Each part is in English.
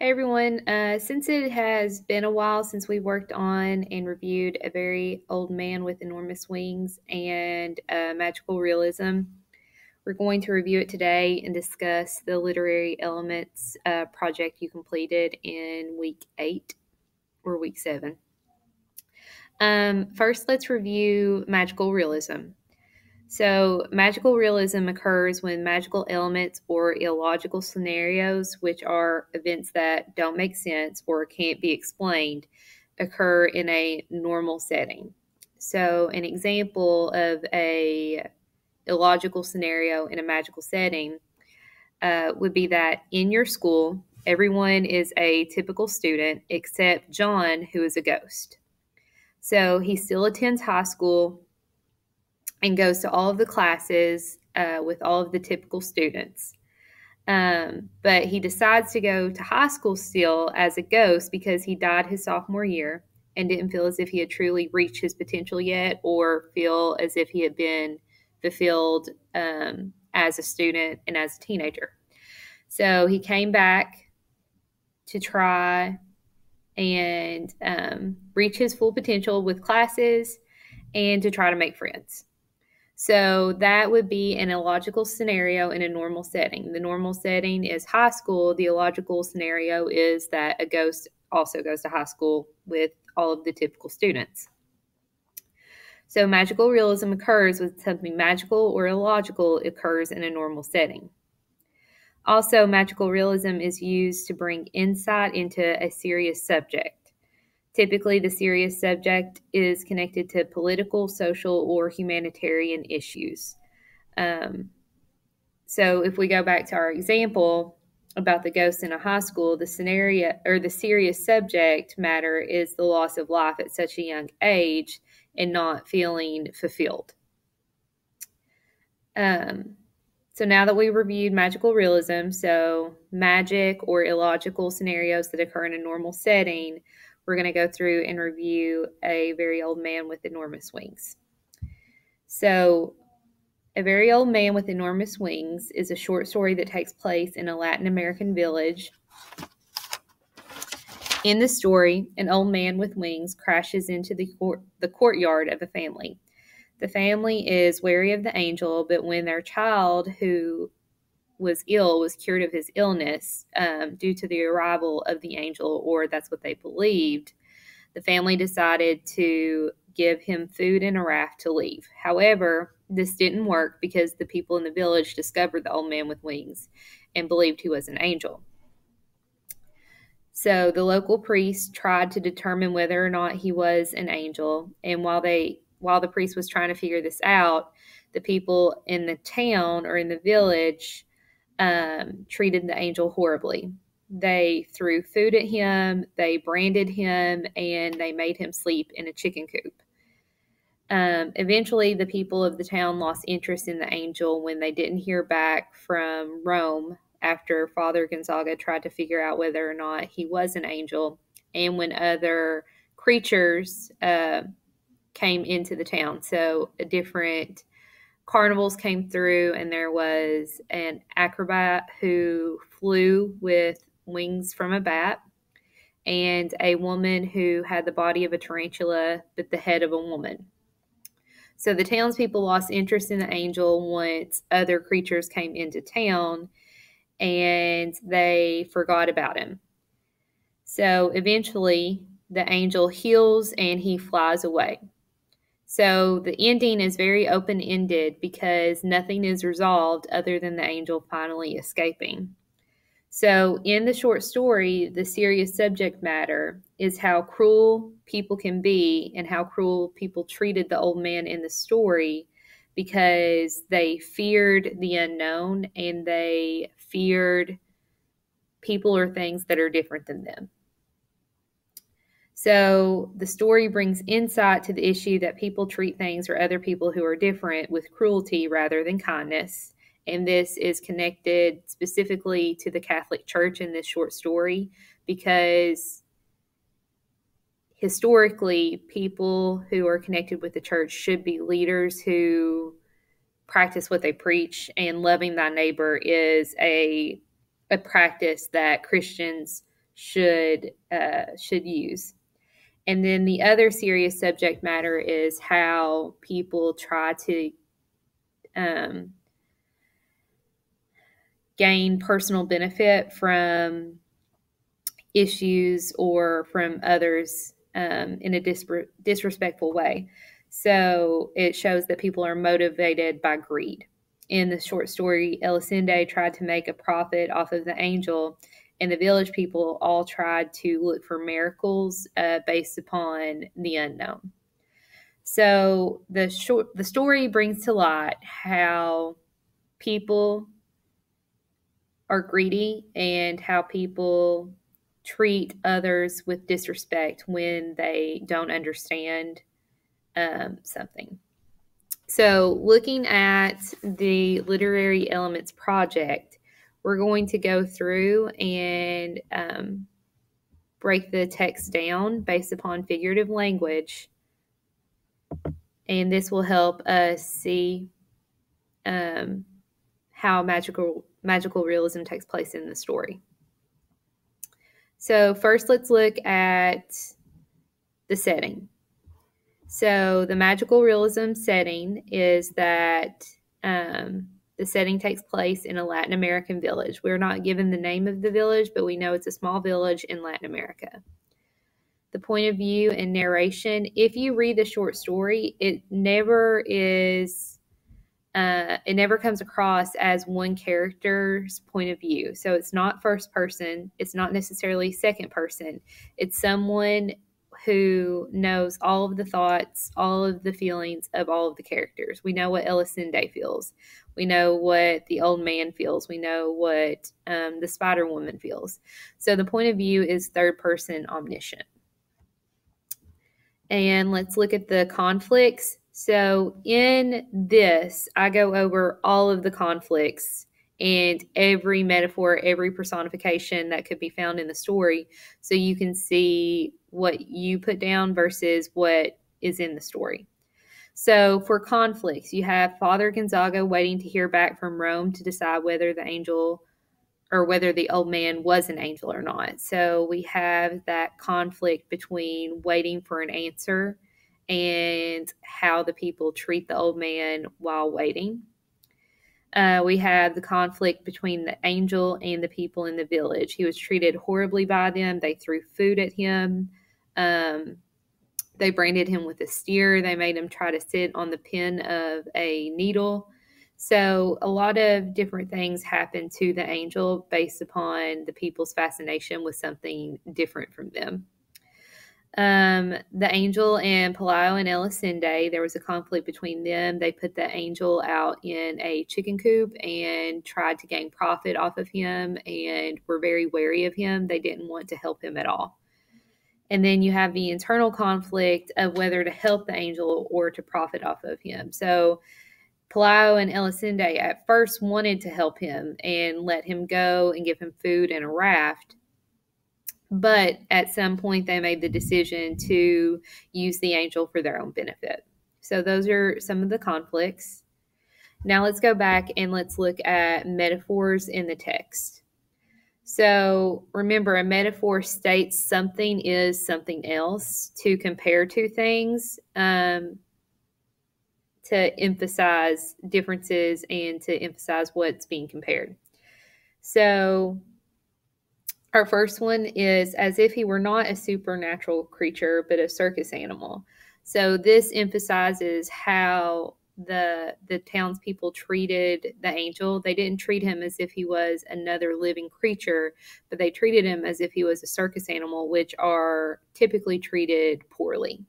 Hey everyone, since it has been a while since we worked on and reviewed A Very Old Man with Enormous Wings and Magical Realism, we're going to review it today and discuss the literary elements project you completed in week 8 or week 7. First, let's review magical realism. So, magical realism occurs when magical elements or illogical scenarios, which are events that don't make sense or can't be explained, occur in a normal setting. So, an example of a illogical scenario in a magical setting would be that in your school, everyone is a typical student except John, who is a ghost. So, he still attends high school and goes to all of the classes with all of the typical students. But he decides to go to high school still as a ghost because he died his sophomore year and didn't feel as if he had truly reached his potential yet or feel as if he had been fulfilled as a student and as a teenager. So he came back to try and reach his full potential with classes and to try to make friends. So that would be an illogical scenario in a normal setting. The normal setting is high school. The illogical scenario is that a ghost also goes to high school with all of the typical students. So magical realism occurs when something magical or illogical occurs in a normal setting. Also, magical realism is used to bring insight into a serious subject. Typically, the serious subject is connected to political, social, or humanitarian issues. So if we go back to our example about the ghost in a high school, the scenario or the serious subject matter is the loss of life at such a young age and not feeling fulfilled. So now that we reviewed magical realism, so magic or illogical scenarios that occur in a normal setting, we're going to go through and review A Very Old Man with Enormous Wings. So, A Very Old Man with Enormous Wings is a short story that takes place in a Latin American village. In the story, an old man with wings crashes into the courtyard of a family. The family is wary of the angel, but when their child, who was ill, was cured of his illness due to the arrival of the angel, or that's what they believed, the family decided to give him food and a raft to leave. However, this didn't work because the people in the village discovered the old man with wings and believed he was an angel. So the local priest tried to determine whether or not he was an angel, and while the priest was trying to figure this out, the people in the town or in the village treated the angel horribly. They threw food at him, they branded him, and they made him sleep in a chicken coop. Eventually, the people of the town lost interest in the angel when they didn't hear back from Rome after Father Gonzaga tried to figure out whether or not he was an angel, and when other creatures came into the town. So different carnivals came through, and there was an acrobat who flew with wings from a bat, and a woman who had the body of a tarantula but the head of a woman. So the townspeople lost interest in the angel once other creatures came into town, and they forgot about him. So eventually, the angel heals and he flies away. So the ending is very open-ended because nothing is resolved other than the angel finally escaping. So in the short story, the serious subject matter is how cruel people can be and how cruel people treated the old man in the story because they feared the unknown and they feared people or things that are different than them. So the story brings insight to the issue that people treat things or other people who are different with cruelty rather than kindness. And this is connected specifically to the Catholic Church in this short story because historically, people who are connected with the church should be leaders who practice what they preach, and loving thy neighbor is a practice that Christians should use. And then the other serious subject matter is how people try to gain personal benefit from issues or from others in a disrespectful way. So it shows that people are motivated by greed. In the short story, Elisinde tried to make a profit off of the angel, and the village people all tried to look for miracles based upon the unknown. So the story brings to light how people are greedy and how people treat others with disrespect when they don't understand something. So, looking at the Literary Elements Project, we're going to go through and break the text down based upon figurative language, and this will help us see how magical realism takes place in the story. So first, let's look at the setting. So the magical realism setting is that the setting takes place in a Latin American village. We're not given the name of the village, but we know it's a small village in Latin America. The point of view and narration, if you read the short story, it never comes across as one character's point of view. So it's not first person. It's not necessarily second person. It's someone who knows all of the thoughts, all of the feelings of all of the characters. We know what Elisinde feels. We know what the old man feels. We know what the Spider Woman feels. So the point of view is third person omniscient. And let's look at the conflicts. So in this, I go over all of the conflicts and every metaphor, every personification that could be found in the story, so you can see what you put down versus what is in the story. So for conflicts, you have Father Gonzaga waiting to hear back from Rome to decide whether the angel or whether the old man was an angel or not. So we have that conflict between waiting for an answer and how the people treat the old man while waiting. We have the conflict between the angel and the people in the village. He was treated horribly by them. They threw food at him. They branded him with a steer. They made him try to sit on the pin of a needle. So a lot of different things happen to the angel based upon the people's fascination with something different from them. The angel and Pelayo and Elisinde, there was a conflict between them. They put the angel out in a chicken coop and tried to gain profit off of him and were very wary of him. They didn't want to help him at all. And then you have the internal conflict of whether to help the angel or to profit off of him. So Pelayo and Elisinde at first wanted to help him and let him go and give him food and a raft. But at some point, they made the decision to use the angel for their own benefit. So those are some of the conflicts. Now let's go back and let's look at metaphors in the text. So remember, a metaphor states something is something else to compare two things, to emphasize differences and to emphasize what's being compared. So our first one is as if he were not a supernatural creature, but a circus animal. So this emphasizes how the townspeople treated the angel. They didn't treat him as if he was another living creature, but they treated him as if he was a circus animal, which are typically treated poorly.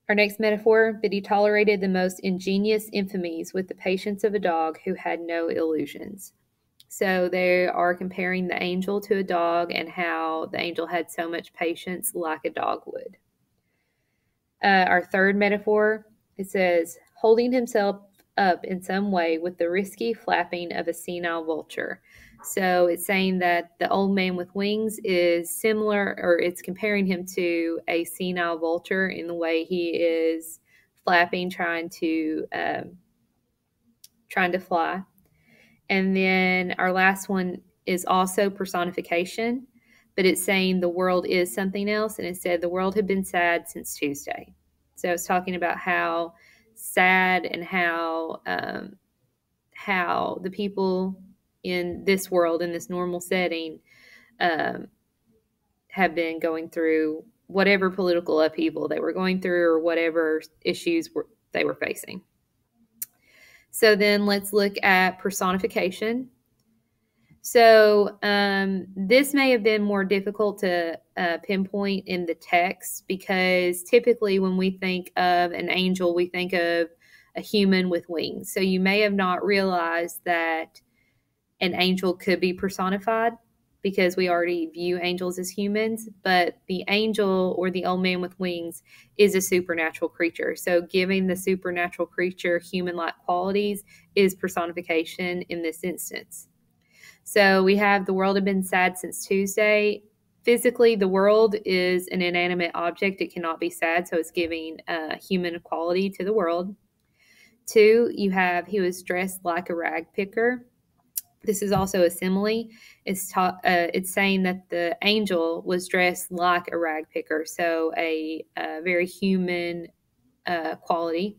Our next metaphor, that he tolerated the most ingenious infamies with the patience of a dog who had no illusions. So they are comparing the angel to a dog and how the angel had so much patience like a dog would. Our third metaphor, it says, holding himself up in some way with the risky flapping of a senile vulture. So it's saying that the old man with wings is similar, or it's comparing him to a senile vulture in the way he is flapping, trying to fly. And then our last one is also personification. but it's saying the world is something else, and it said the world had been sad since Tuesday. So it's talking about how sad and how the people in this world, in this normal setting, um, have been going through whatever political upheaval they were going through or whatever issues they were facing. So then let's look at personification. So this may have been more difficult to pinpoint in the text, because typically when we think of an angel, we think of a human with wings. So you may have not realized that an angel could be personified, because we already view angels as humans, but the angel or the old man with wings is a supernatural creature. So giving the supernatural creature human-like qualities is personification in this instance. So we have the world had been sad since Tuesday. Physically, the world is an inanimate object. It cannot be sad, so it's giving human quality to the world. 2, you have he was dressed like a rag picker. This is also a simile. It's saying that the angel was dressed like a rag picker, so a very human quality.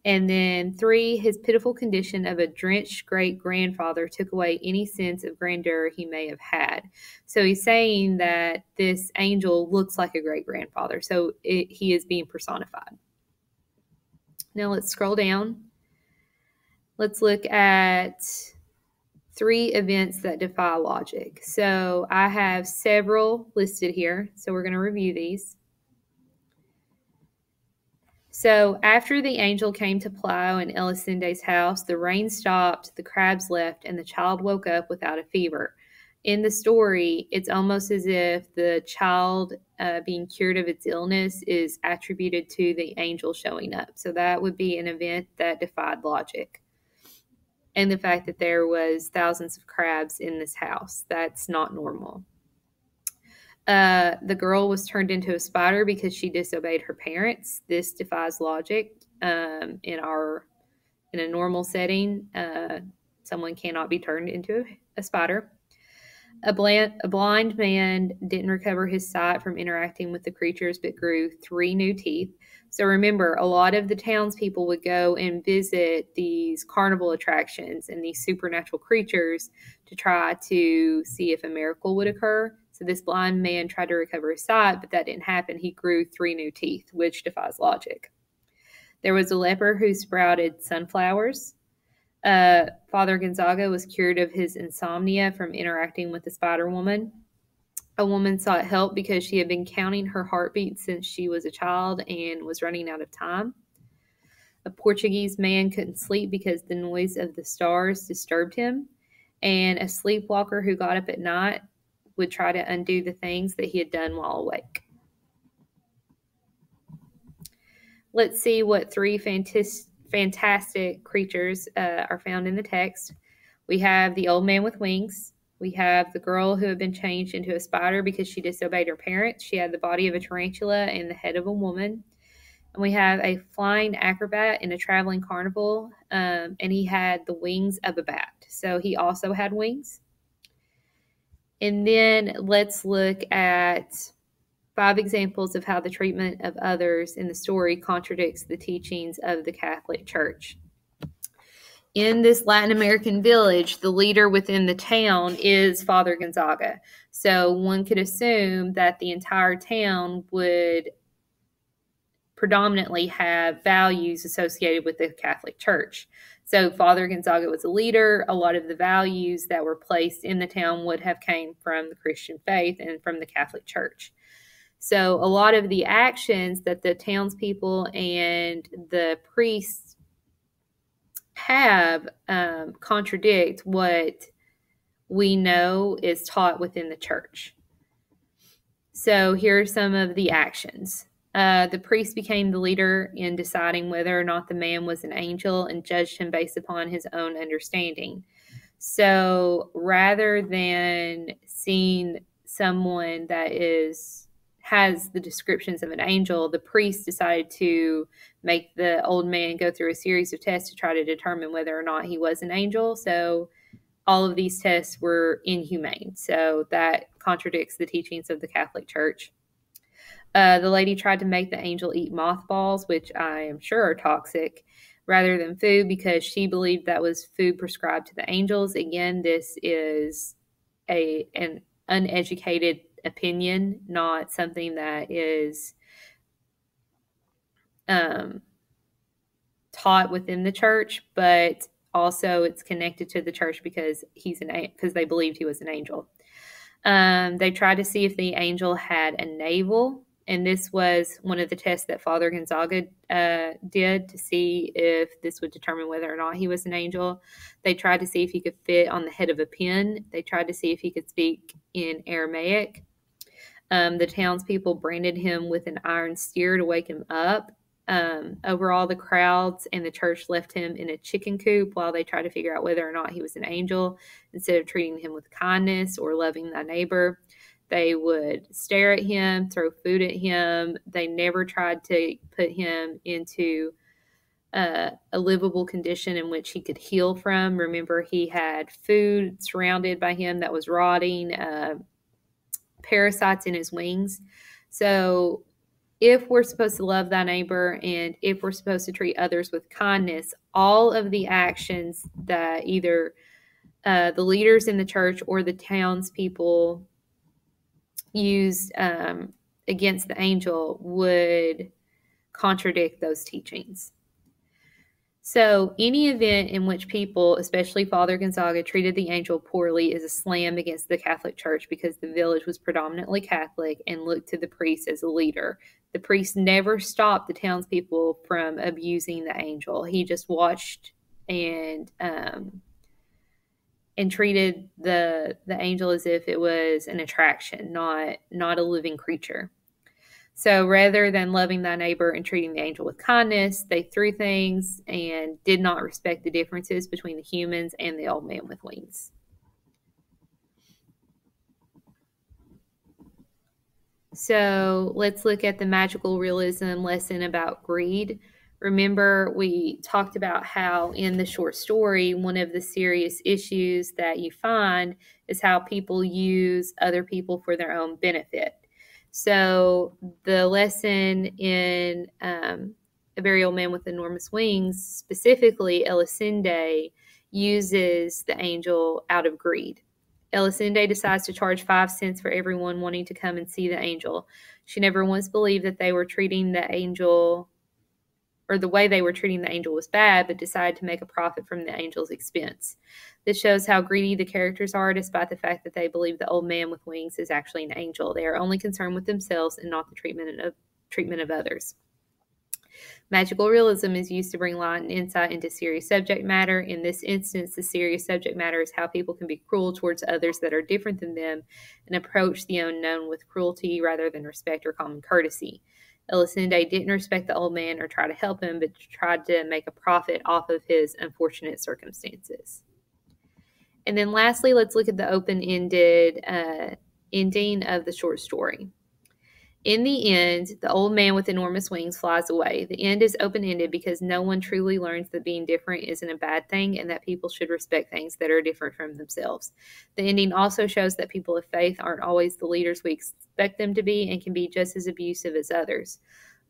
And then 3, his pitiful condition of a drenched great-grandfather took away any sense of grandeur he may have had. So he's saying that this angel looks like a great-grandfather, so he is being personified. Now let's scroll down. Let's look at 3 events that defy logic. So I have several listed here, so we're going to review these. So after the angel came to plow in Elisinde's house, the rain stopped, the crabs left, and the child woke up without a fever. In the story, it's almost as if the child being cured of its illness is attributed to the angel showing up. So that would be an event that defied logic. And the fact that there was thousands of crabs in this house, that's not normal. The girl was turned into a spider because she disobeyed her parents. This defies logic. In a normal setting, someone cannot be turned into a spider. A blind man didn't recover his sight from interacting with the creatures, but grew 3 new teeth. So remember, a lot of the townspeople would go and visit these carnival attractions and these supernatural creatures to try to see if a miracle would occur. So this blind man tried to recover his sight, but that didn't happen. He grew 3 new teeth, which defies logic. There was a leper who sprouted sunflowers. Father Gonzaga was cured of his insomnia from interacting with the Spider Woman. A woman sought help because she had been counting her heartbeats since she was a child and was running out of time. A Portuguese man couldn't sleep because the noise of the stars disturbed him. And a sleepwalker who got up at night would try to undo the things that he had done while awake. Let's see what 3 fantastic creatures are found in the text. We have the old man with wings. We have the girl who had been changed into a spider because she disobeyed her parents. She had the body of a tarantula and the head of a woman. And we have a flying acrobat in a traveling carnival, and he had the wings of a bat. So he also had wings. And then let's look at 5 examples of how the treatment of others in the story contradicts the teachings of the Catholic Church. In this Latin American village, the leader within the town is Father Gonzaga. So one could assume that the entire town would predominantly have values associated with the Catholic Church. So Father Gonzaga was a leader. A lot of the values that were placed in the town would have came from the Christian faith and from the Catholic Church. So a lot of the actions that the townspeople and the priests have contradict what we know is taught within the church. So here are some of the actions. The priest became the leader in deciding whether or not the man was an angel and judged him based upon his own understanding. So rather than seeing someone that has the descriptions of an angel, the priest decided to make the old man go through a series of tests to try to determine whether or not he was an angel. So all of these tests were inhumane. So that contradicts the teachings of the Catholic Church. The lady tried to make the angel eat mothballs, which I am sure are toxic, rather than food because she believed that was food prescribed to the angels. Again, this is an uneducated opinion, not something that is taught within the church, but also it's connected to the church because they believed he was an angel. They tried to see if the angel had a navel, and this was one of the tests that Father Gonzaga did to see if this would determine whether or not he was an angel. They tried to see if he could fit on the head of a pin. They tried to see if he could speak in Aramaic. The townspeople branded him with an iron steer to wake him up. Overall, the crowds and the church left him in a chicken coop while they tried to figure out whether or not he was an angel. Instead of treating him with kindness or loving thy neighbor, they would stare at him, throw food at him. They never tried to put him into a livable condition in which he could heal from. Remember, he had food surrounded by him that was rotting, parasites in his wings. So if we're supposed to love thy neighbor and if we're supposed to treat others with kindness, all of the actions that either the leaders in the church or the townspeople used against the angel would contradict those teachings. So any event in which people, especially Father Gonzaga, treated the angel poorly is a slam against the Catholic Church because the village was predominantly Catholic and looked to the priest as a leader. The priest never stopped the townspeople from abusing the angel. He just watched and treated the angel as if it was an attraction, not a living creature. So rather than loving thy neighbor and treating the angel with kindness, they threw things and did not respect the differences between the humans and the old man with wings. So let's look at the magical realism lesson about greed. Remember, we talked about how in the short story, one of the serious issues that you find is how people use other people for their own benefit. So the lesson in A Very Old Man with Enormous Wings, specifically Elisinde, uses the angel out of greed. Elisinde decides to charge 5 cents for everyone wanting to come and see the angel. She never once believed that they were treating the angel, or the way they were treating the angel was bad, but decided to make a profit from the angel's expense. This shows how greedy the characters are, despite the fact that they believe the old man with wings is actually an angel. They are only concerned with themselves and not the treatment of others. Magical realism is used to bring light and insight into serious subject matter. In this instance, the serious subject matter is how people can be cruel towards others that are different than them and approach the unknown with cruelty rather than respect or common courtesy. Elisinde didn't respect the old man or try to help him, but tried to make a profit off of his unfortunate circumstances. And then lastly, let's look at the open-ended ending of the short story. In the end, the old man with enormous wings flies away. The end is open-ended because no one truly learns that being different isn't a bad thing and that people should respect things that are different from themselves. The ending also shows that people of faith aren't always the leaders we expect them to be and can be just as abusive as others.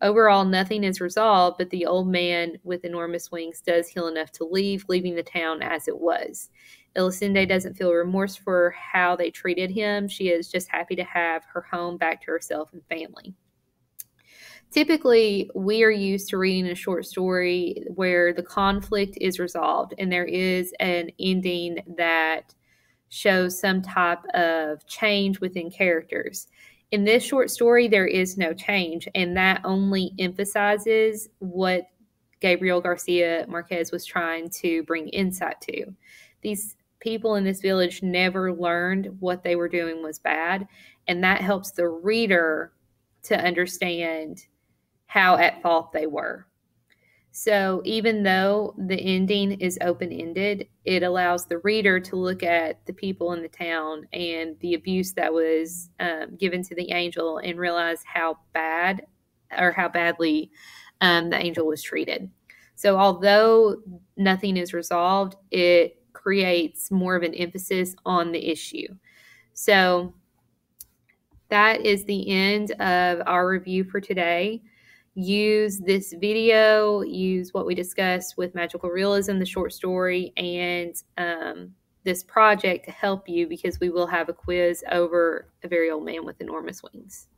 Overall, nothing is resolved, but the old man with enormous wings does heal enough to leave, leaving the town as it was. Elisinde doesn't feel remorse for how they treated him. She is just happy to have her home back to herself and family. Typically, we are used to reading a short story where the conflict is resolved and there is an ending that shows some type of change within characters. In this short story, there is no change, and that only emphasizes what Gabriel Garcia Marquez was trying to bring insight to. These people in this village never learned what they were doing was bad, and that helps the reader to understand how at fault they were. So even though the ending is open-ended, it allows the reader to look at the people in the town and the abuse that was given to the angel and realize how bad or how badly the angel was treated. So although nothing is resolved, it creates more of an emphasis on the issue. So that is the end of our review for today. Use this video, use what we discussed with magical realism, the short story, and this project to help you, because we will have a quiz over A Very Old Man with Enormous Wings.